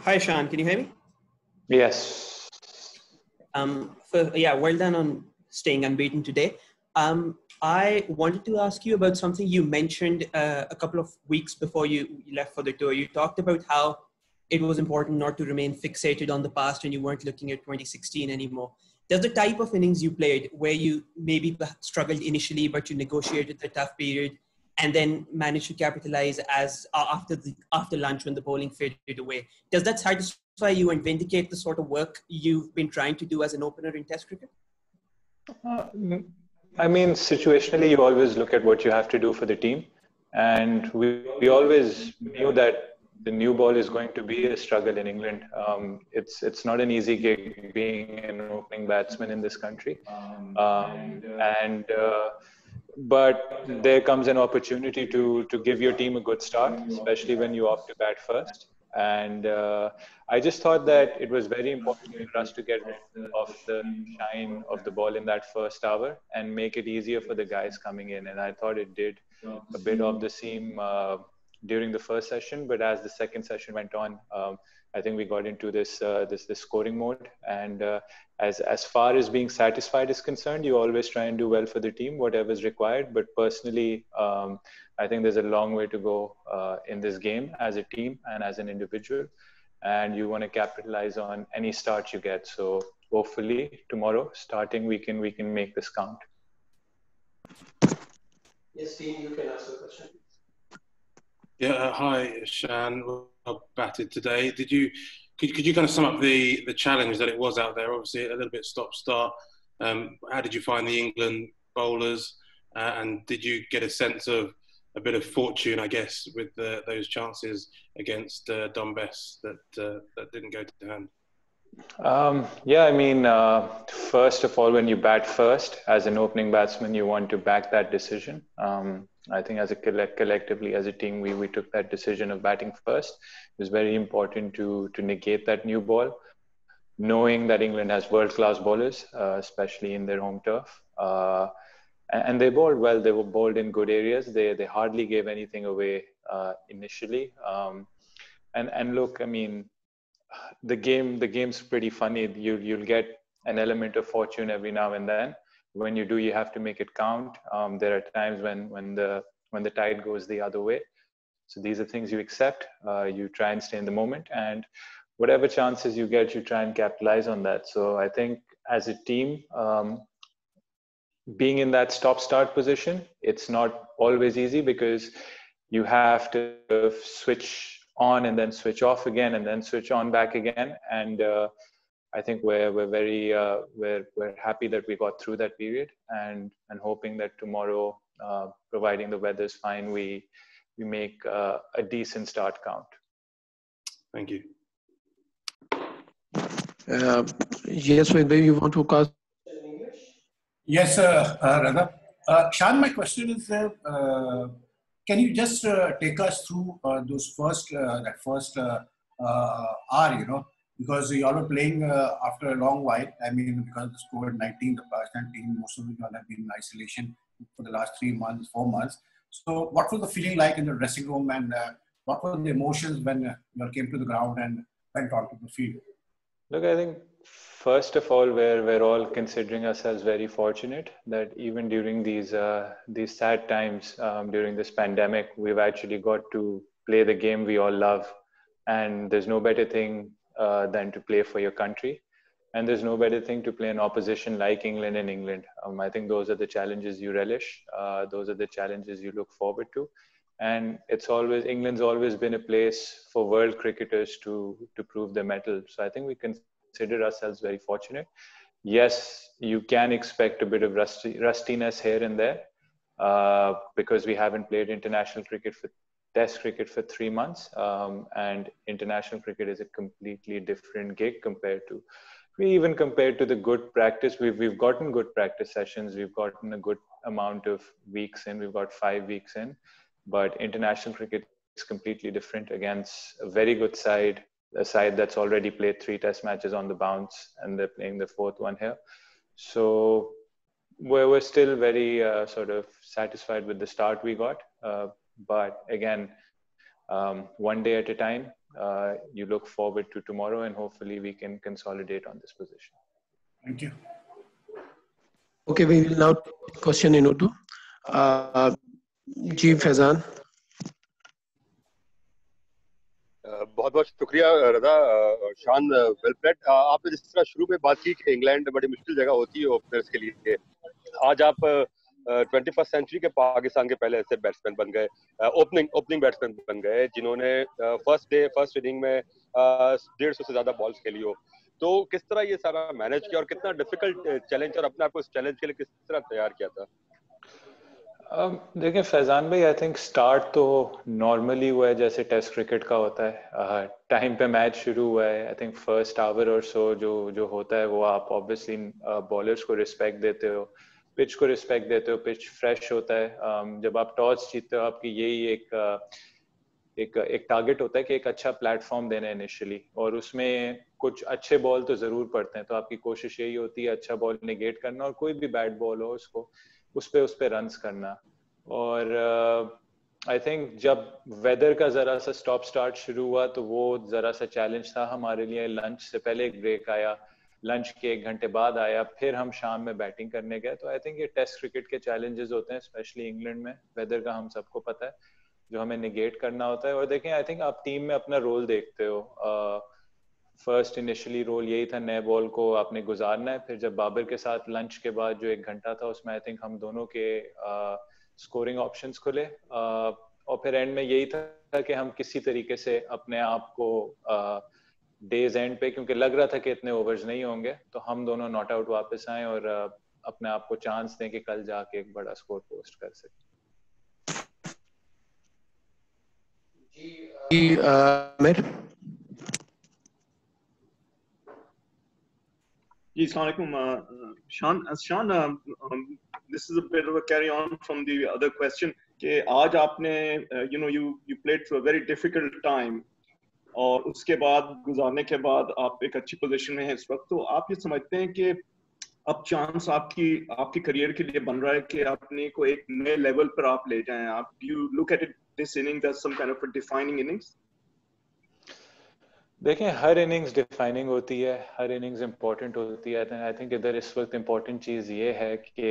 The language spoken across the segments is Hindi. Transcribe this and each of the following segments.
Hi, Sean. Can you hear me? Yes. Well done on staying unbeaten today. I wanted to ask you about something you mentioned a couple of weeks before you left for the tour. You talked about how it was important not to remain fixated on the past and you weren't looking at 2016 anymore. Does the type of innings you played, where you maybe struggled initially, but you negotiated the tough period and then managed to capitalize as after lunch when the bowling faded away, does that satisfy you and vindicate the sort of work you've been trying to do as an opener in Test cricket? I mean, situationally, you always look at what you have to do for the team. And we always knew that the new ball is going to be a struggle in England. It's not an easy gig being an opening batsman in this country. But there comes an opportunity to give your team a good start, especially when you opt to bat first. And I just thought that it was very important for us to get rid of the shine of the ball in that first hour and make it easier for the guys coming in. And I thought it did a bit of the seam during the first session, but as the second session went on, I think we got into this scoring mode. And as far as being satisfied is concerned, you always try and do well for the team, whatever is required. But personally, I think there's a long way to go in this game as a team and as an individual. And you want to capitalize on any start you get. So hopefully tomorrow, starting, we can make this count. Yes, Dean, you can ask the question. Yeah, hi, Shan. Well batted today. Could you kind of sum up the challenge that it was out there? Obviously, a little bit stop-start. How did you find the England bowlers? And did you get a sense of a bit of fortune, I guess, with those chances against Dom Bess that didn't go to hand? Yeah, I mean, first of all, when you bat first as an opening batsman, you want to back that decision. I think as a collectively as a team, we took that decision of batting first. It was very important to negate that new ball, knowing that England has world-class bowlers, especially in their home turf. And they bowled well. They were bowled in good areas. They hardly gave anything away initially. And look, I mean, the game's pretty funny. You'll get an element of fortune every now and then. When you do, you have to make it count. There are times when the tide goes the other way. So these are things you accept. You try and stay in the moment, and whatever chances you get, you try and capitalize on that. So I think as a team, being in that stop-start position, it's not always easy because you have to switch on and then switch off again and then switch on back again. And I think we're happy that we got through that period and hoping that tomorrow, providing the weather's fine, we make a decent start count. Thank you. Yes, whether you want to cast in English? Yes, Radha. Shan, my question is, can you just take us through those first hour, you know, because you all are playing after a long while. I mean, because of COVID-19, the Pakistan team, most of you all have been in isolation for the last 3 months, 4 months. So what was the feeling like in the dressing room, and what were the emotions when you all came to the ground and went onto the field? Look, I think first of all, we're all considering ourselves very fortunate that even during these sad times during this pandemic, we've actually got to play the game we all love, and there's no better thing than to play for your country, and there's no better thing to play an opposition like England in England. I think those are the challenges you relish. Those are the challenges you look forward to. And England's always been a place for world cricketers to prove their mettle. So I think we consider ourselves very fortunate. Yes, you can expect a bit of rustiness here and there because we haven't played international cricket Test cricket for 3 months. And international cricket is a completely different gig compared to the good practice. We've gotten good practice sessions. We've gotten a good amount of weeks in. We've got 5 weeks in. But international cricket is completely different against a very good side, a side that's already played 3 test matches on the bounce, and they're playing the 4th one here. So we're still very sort of satisfied with the start we got. But again, one day at a time, you look forward to tomorrow, and hopefully we can consolidate on this position. Thank you. Okay, we will now take question in Urdu. जी फैजान. बहुत बहुत शुक्रिया रजा. शान, वेल प्लेड. आपने जिस तरह शुरू में बात की कि इंग्लैंड बड़ी मुश्किल जगह होती है ओपनर्स के लिए, आज आप 21st सेंचुरी के पाकिस्तान के पहले ऐसे बैट्समैन बन गए, ओपनिंग बैट्समैन बन गए जिन्होंने फर्स्ट इनिंग में 150 से ज्यादा बॉल्स खेली हो. तो किस तरह ये सारा मैनेज किया और कितना डिफिकल्ट चैलेंज, और अपने आप को इस चैलेंज के लिए किस तरह तैयार किया था? देखिए फैजान भाई, आई थिंक स्टार्ट तो नॉर्मली हुआ है जैसे टेस्ट क्रिकेट का होता है. टाइम पे मैच शुरू हुआ है. आई थिंक फर्स्ट आवर और सो जो होता है वो आप ऑब्वियसली बॉलर्स को रिस्पेक्ट देते हो, पिच को रिस्पेक्ट देते हो, पिच फ्रेश होता है. जब आप टॉस जीतते हो आपकी यही एक टारगेट होता है कि एक अच्छा प्लेटफॉर्म देना है इनिशियली, और उसमें कुछ अच्छे बॉल तो जरूर पड़ते हैं. तो आपकी कोशिश यही होती है अच्छा बॉल निगेट करना, और कोई भी बैड बॉल हो उसको उस पे रन्स करना. और आई थिंक जब वेदर का जरा सा स्टॉप स्टार्ट शुरू हुआ तो वो जरा सा चैलेंज था हमारे लिए. लंच से पहले एक ब्रेक आया, लंच के 1 घंटे बाद आया, फिर हम शाम में बैटिंग करने गए. तो आई थिंक ये टेस्ट क्रिकेट के चैलेंजेस होते हैं, स्पेशली इंग्लैंड में. वेदर का हम सबको पता है, जो हमें निगेट करना होता है. और देखें, आई थिंक आप टीम में अपना रोल देखते हो. फर्स्ट इनिशियली रोल यही था, नए बॉल को आपने गुजारना है. फिर जब बाबर के साथ लंच के बाद जो 1 घंटा था उसमें आई थिंक हम दोनों के स्कोरिंग ऑप्शंस खुले, और फिर एंड में यही था कि हम किसी तरीके से अपने आप को डेज एंड पे, क्योंकि लग रहा था कि इतने ओवर्स नहीं होंगे, तो हम दोनों नॉट आउट वापस आए और अपने आप को चांस दें कि कल जाके एक बड़ा स्कोर पोस्ट कर सकें. जी Aamir. Ji, Assalamualaikum. Sean, this is a bit of a carry on from the other question. कि आज आपने you played through a very difficult time, और उसके बाद गुजारने के बाद आप एक अच्छी पोजीशन में हैं इस वक्त. तो आप ये समझते हैं कि अब चांस आपकी करियर के लिए बन रहा है कि अपने को एक नए लेवल पर आप ले जाएं? आप do you look at it this inning as some kind of a defining innings? देखें, हर इनिंग्स डिफाइनिंग होती है, हर इनिंग्स इम्पोर्टेंट होती है. आई थिंक इधर इस वक्त इम्पोर्टेंट चीज़ ये है कि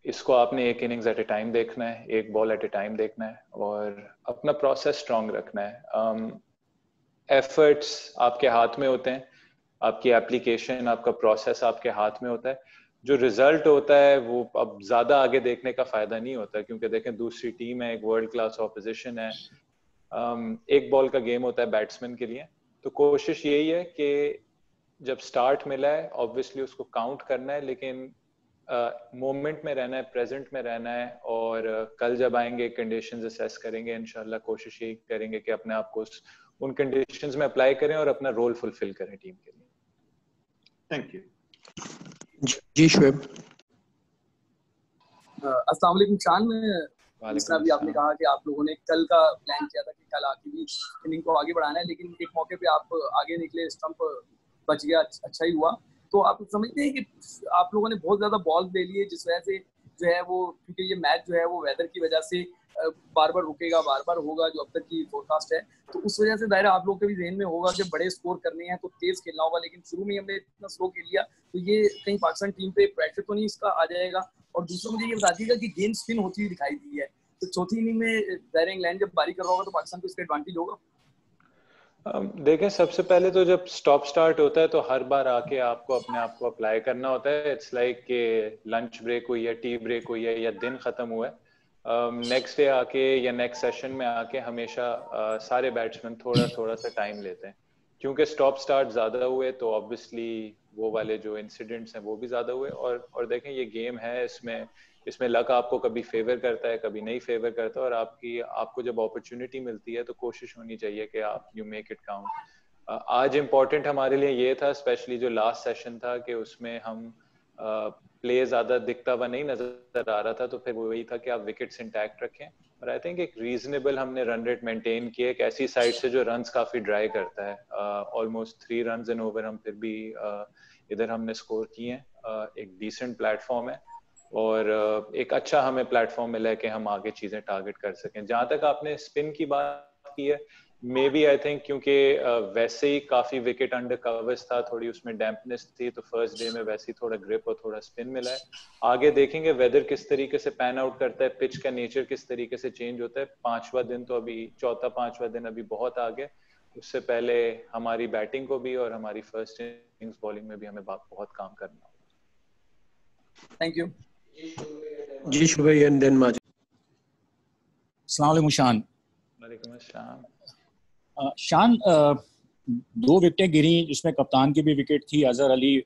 इसको आपने एक इनिंग्स एट ए टाइम देखना है, एक बॉल एट ए टाइम देखना है, और अपना प्रोसेस स्ट्रॉन्ग रखना है. एफर्ट्स आपके हाथ में होते हैं, आपकी एप्लीकेशन, आपका प्रोसेस आपके हाथ में होता है. जो रिजल्ट होता है वो अब ज़्यादा आगे देखने का फ़ायदा नहीं होता, क्योंकि देखें दूसरी टीम है, एक वर्ल्ड क्लास ऑपोजिशन है. एक बॉल का गेम होता है बैट्समैन के लिए. तो कोशिश यही है कि जब स्टार्ट मिला है ऑब्वियसली उसको काउंट करना है, लेकिन मोमेंट में रहना है, प्रेजेंट में रहना है. और कल जब आएंगे कंडीशंस असेस करेंगे, इंशाल्लाह कोशिश यही करेंगे कि अपने आप को उन कंडीशंस में अप्लाई करें और अपना रोल फुलफिल करें टीम के लिए. Thank you. जी शुएब. अस्सलाम वालेकुम शान. जिसका भी आपने कहा कि आप लोगों ने कल का प्लान किया था कि कल आके भी इनिंग को आगे बढ़ाना है, लेकिन एक मौके पे आप आगे निकले, स्टंप बच गया, अच्छा ही हुआ. तो आप समझते हैं कि आप लोगों ने बहुत ज्यादा बॉल ले लिए, जिस वजह से जो है वो, क्योंकि ये मैच जो है वो वेदर की वजह से बार बार रुकेगा, बार बार होगा जो अब तक की फोरकास्ट है, तो उस वजह से दायरा आप लोग के भी ज़हन में होगा कि बड़े स्कोर करने हैं तो तेज खेलना होगा. लेकिन शुरू में हमने इतना स्लो खेल लिया, तो ये कहीं पाकिस्तान टीम पे प्रेशर तो नहीं इसका आ जाएगा? और दूसरा मुझे ये बता दीजिएगा कि गेंद स्पिन होती हुई दिखाई दी है, तो चौथी इनिंग में दायरा इंग्लैंड जब बारी कर रहा होगा तो पाकिस्तान को इसका एडवांटेज होगा? देखें, सबसे पहले तो जब स्टॉप स्टार्ट होता है तो हर बार आके आपको अपने आप को अप्लाई करना होता है. इट्स लाइक कि लंच ब्रेक हुई है, टी ब्रेक हुई है, या दिन खत्म हुआ है, नेक्स्ट डे आके या नेक्स्ट सेशन में आके हमेशा सारे बैट्समैन थोड़ा सा टाइम लेते हैं, क्योंकि स्टॉप स्टार्ट ज्यादा हुए तो ऑब्वियसली वो वाले जो इंसिडेंट्स हैं वो भी ज्यादा हुए. और देखें, ये गेम है, इसमें लक आपको कभी फेवर करता है, कभी नहीं फेवर करता, और आपको जब अपॉर्चुनिटी मिलती है तो कोशिश होनी चाहिए कि आप यू मेक इट काउंट. आज इम्पोर्टेंट हमारे लिए ये था, स्पेशली जो लास्ट सेशन था, कि उसमें हम प्ले ज्यादा दिखता हुआ नहीं नजर आ रहा था, तो फिर वो वही था कि आप विकेट्स इंटैक्ट रखें. और आई थिंक एक रीजनेबल हमने रन रेट मेंटेन किया, एक ऐसी साइड से जो रन्स काफी ड्राई करता है. ऑलमोस्ट 3 रन्स इन ओवर हम फिर भी इधर हमने स्कोर किए हैं. एक डिसेंट प्लेटफॉर्म है, और एक अच्छा हमें प्लेटफॉर्म मिला है कि हम आगे चीजें टारगेट कर सकें. जहां तक आपने स्पिन की बात की है, मे बी आई थिंक क्योंकि वैसे ही काफी विकेट अंडर कवर्स था, थोड़ी उसमें डैम्पनेस थी, तो फर्स्ट डे में वैसे ही थोड़ा ग्रिप और थोड़ा स्पिन मिला है। आगे देखेंगे वेदर किस तरीके से पैन आउट करता है, पिच का नेचर किस तरीके से चेंज होता है। चौथा पांचवा दिन अभी बहुत आगे, उससे पहले हमारी बैटिंग को भी और हमारी फर्स्ट इनिंग्स बॉलिंग में भी हमें बहुत काम करना होगा। Thank you ji Shubh and then Majid. अस्सलाम वालेकुम शान। वालेकुम अस्सलाम। शान, 2 विकेटें गिरी जिसमें कप्तान की भी विकेट थी, अजहर अली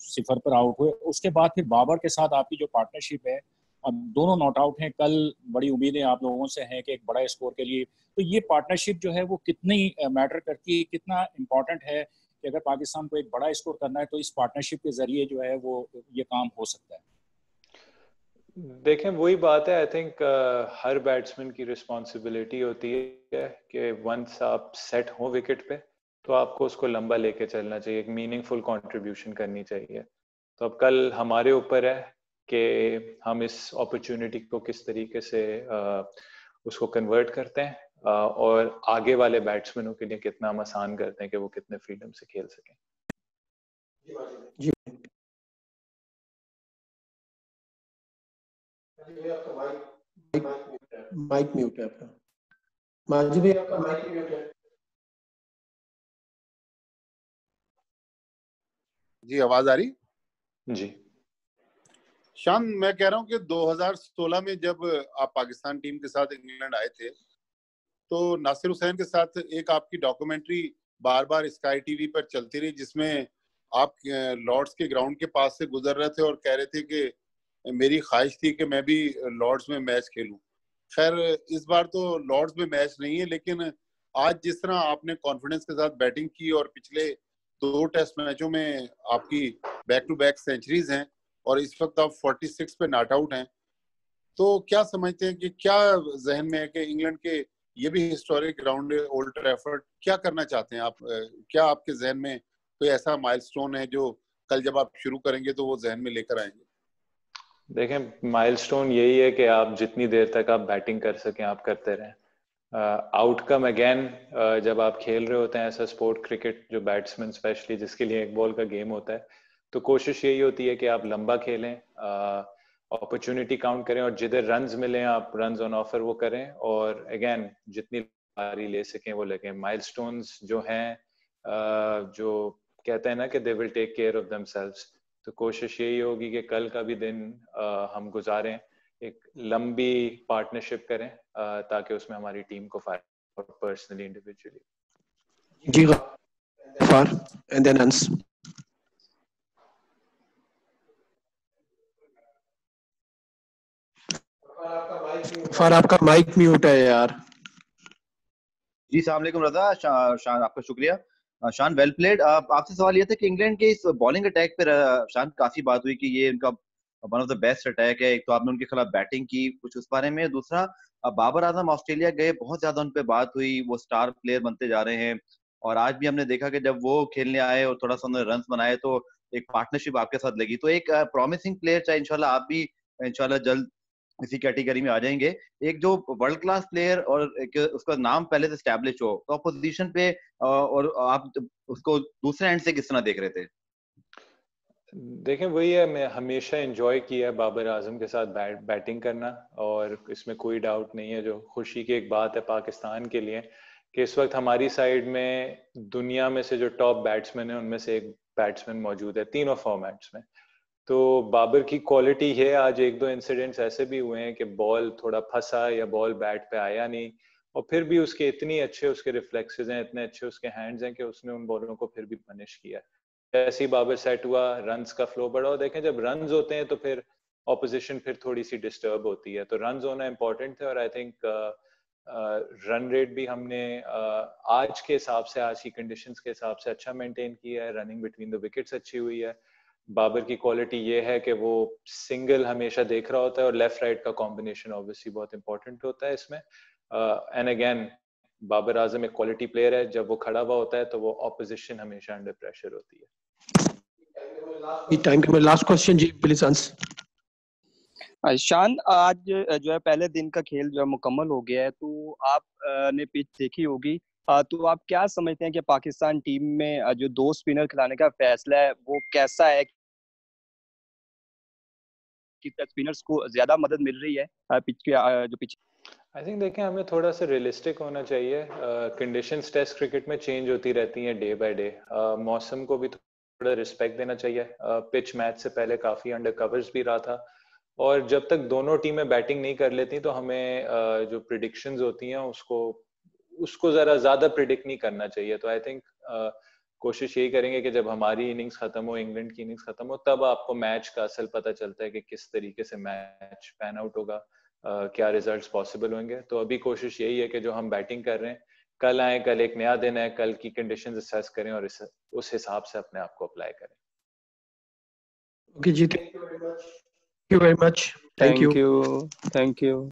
0 पर आउट हुए। उसके बाद फिर बाबर के साथ आपकी जो पार्टनरशिप है, अब दोनों नॉट आउट हैं। कल बड़ी उम्मीदें आप लोगों से हैं कि एक बड़ा स्कोर के लिए, तो ये पार्टनरशिप जो है वो कितनी मैटर करती है, कितना इम्पोर्टेंट है कि अगर पाकिस्तान को एक बड़ा स्कोर करना है तो इस पार्टनरशिप के जरिए जो है वो ये काम हो सकता है? देखें, वही बात है। आई थिंक हर बैट्समैन की रिस्पॉन्सिबिलिटी होती है कि वंस आप सेट हो विकेट पे तो आपको उसको लंबा लेके चलना चाहिए, एक मीनिंगफुल कंट्रीब्यूशन करनी चाहिए। तो अब कल हमारे ऊपर है कि हम इस अपॉर्चुनिटी को किस तरीके से उसको कन्वर्ट करते हैं और आगे वाले बैट्समैनों के लिए कितना हम आसान करते हैं कि वो कितने फ्रीडम से खेल सकें। जी माइक म्यूट है आपका। माजिद भाई आपका माइक म्यूट है। जी आवाज आ रही? जी शान, मैं कह रहा हूँ कि 2016 में जब आप पाकिस्तान टीम के साथ इंग्लैंड आए थे तो नासिर हुसैन के साथ एक आपकी डॉक्यूमेंट्री बार बार स्काई टीवी पर चलती रही, जिसमें आप लॉर्ड्स के ग्राउंड के पास से गुजर रहे थे और कह रहे थे कि मेरी ख्वाहिश थी कि मैं भी लॉर्ड्स में मैच खेलूं। खैर इस बार तो लॉर्ड्स में मैच नहीं है, लेकिन आज जिस तरह आपने कॉन्फिडेंस के साथ बैटिंग की और पिछले 2 टेस्ट मैचों में आपकी बैक टू बैक सेंचुरीज हैं और इस वक्त आप 46 पे नॉट आउट हैं, तो क्या समझते हैं कि क्या जहन में है कि इंग्लैंड के ये भी हिस्टोरिक ग्राउंड है ओल्ड ट्रैफर्ड, क्या करना चाहते हैं आप? क्या आपके जहन में कोई ऐसा माइलस्टोन है जो कल जब आप शुरू करेंगे तो वो जहन में लेकर आएंगे? देखें, माइलस्टोन यही है कि आप जितनी देर तक आप बैटिंग कर सकें आप करते रहें। आउटकम अगेन जब आप खेल रहे होते हैं ऐसा स्पोर्ट क्रिकेट, जो बैट्समैन स्पेशली जिसके लिए एक बॉल का गेम होता है, तो कोशिश यही होती है कि आप लंबा खेलें, अपॉर्चुनिटी काउंट करें और जिधर रन्स मिलें आप रन्स ऑन ऑफर वो करें और अगेन जितनी बारी ले सकें वो लें। माइलस्टोन्स जो हैं जो कहते हैं ना कि they will take care of themselves, तो कोशिश यही होगी कि कल का भी दिन हम गुजारें, एक लंबी पार्टनरशिप करें ताकि उसमें हमारी टीम को फायदा और पर्सनली इंडिविजुअली। जी फार एंड देन अंस। फार आपका माइक म्यूट है यार। जी अस्सलाम वालेकुम रज़ा। शान आपका शुक्रिया। शान वेल प्लेड। आपसे सवाल ये था कि इंग्लैंड के इस बॉलिंग अटैक पर शान काफी बात हुई कि ये इनका one of the best attack है। एक तो आपने उनके खिलाफ बैटिंग की, कुछ उस बारे में। दूसरा, बाबर आजम ऑस्ट्रेलिया गए, बहुत ज्यादा उन पर बात हुई, वो स्टार प्लेयर बनते जा रहे हैं और आज भी हमने देखा कि जब वो खेलने आए और थोड़ा सा उन्होंने रन बनाए तो एक पार्टनरशिप आपके साथ लगी। तो एक प्रॉमिसिंग प्लेयर, चाहे इंशाल्लाह आप भी इंशाल्लाह जल्द इसी कैटेगरी में आ जाएंगे, एक जो वर्ल्ड क्लास प्लेयर और एक उसका नाम पहले से एस्टैब्लिश हो, तो अपोजिशन पे और आप उसको दूसरे एंड से किस तरह देख रहे थे? देखें, वही है, मैं हमेशा एंजॉय किया बाबर आजम के साथ बैटिंग करना और इसमें कोई डाउट नहीं है। जो खुशी की एक बात है पाकिस्तान के लिए कि इस वक्त हमारी साइड में दुनिया में से जो टॉप बैट्समैन है उनमें से एक बैट्समैन मौजूद है तीनों फॉर्मेट्स में। तो बाबर की क्वालिटी है। आज 1-2 इंसिडेंट्स ऐसे भी हुए हैं कि बॉल थोड़ा फंसा या बॉल बैट पे आया नहीं और फिर भी उसके इतनी अच्छे उसके रिफ्लेक्सेस हैं, इतने अच्छे उसके हैंड्स हैं कि उसने उन बॉलरों को फिर भी पनिश किया। जैसे ही बाबर सेट हुआ, रन्स का फ्लो बढ़ा और देखें जब रन्स होते हैं तो फिर ऑपोजिशन फिर थोड़ी सी डिस्टर्ब होती है, तो रन्स होना इंपॉर्टेंट है। और आई थिंक रन रेट भी हमने आज के हिसाब से, आज की कंडीशंस के हिसाब से अच्छा मेंटेन किया है। रनिंग बिटवीन द विकेट्स अच्छी हुई है। बाबर की क्वालिटी ये है कि वो सिंगल हमेशा देख रहा होता है और लेफ्ट राइट का कॉम्बिनेशन ऑब्वियसली बहुत इंपॉर्टेंट होता है इसमें। एंड अगेन बाबर आजम एक क्वालिटी प्लेयर है, जब वो खड़ा हुआ होता है तो वो ऑपोजिशन हमेशा अंडर प्रेशर होती है। टाइम के लास्ट क्वेश्चन जी प्लीज आंसर। शान, आज जो है पहले दिन का खेल जो है मुकम्मल हो गया है, तो आप ने पिच देखी होगी। तो आप क्या समझते हैं कि पाकिस्तान टीम में जो 2 स्पिनर खिलाने का फैसला है वो कैसा है, कि स्पिनर्स को ज्यादा मदद मिल रही है पिच के जो पिच? आई थिंक देखें, हमें थोड़ा सा रियलिस्टिक होना चाहिए। कंडीशंस टेस्ट क्रिकेट में चेंज होती रहती हैं डे बाय डे। मौसम को भी थोड़ा रिस्पेक्ट देना चाहिए। पिच मैच से पहले काफी अंडर कवर्स भी रहा था, और जब तक दोनों टीमें बैटिंग नहीं कर लेती तो हमें जो प्रिडिक्शंस होती हैं उसको जरा ज्यादा प्रिडिक्ट नहीं करना चाहिए। तो आई थिंक कोशिश यही करेंगे कि जब हमारी इनिंग्स खत्म हो, इंग्लैंड की इनिंग्स खत्म हो, तब आपको मैच का असल पता चलता है कि किस तरीके से मैच पैन आउट होगा, क्या रिजल्ट्स पॉसिबल होंगे। तो अभी कोशिश यही है कि जो हम बैटिंग कर रहे हैं, कल आए, कल एक नया दिन है, कल की कंडीशंस असेस करें और उस हिसाब से अपने आप को अप्लाई करें। ओके जी, thank you very much. Thank you.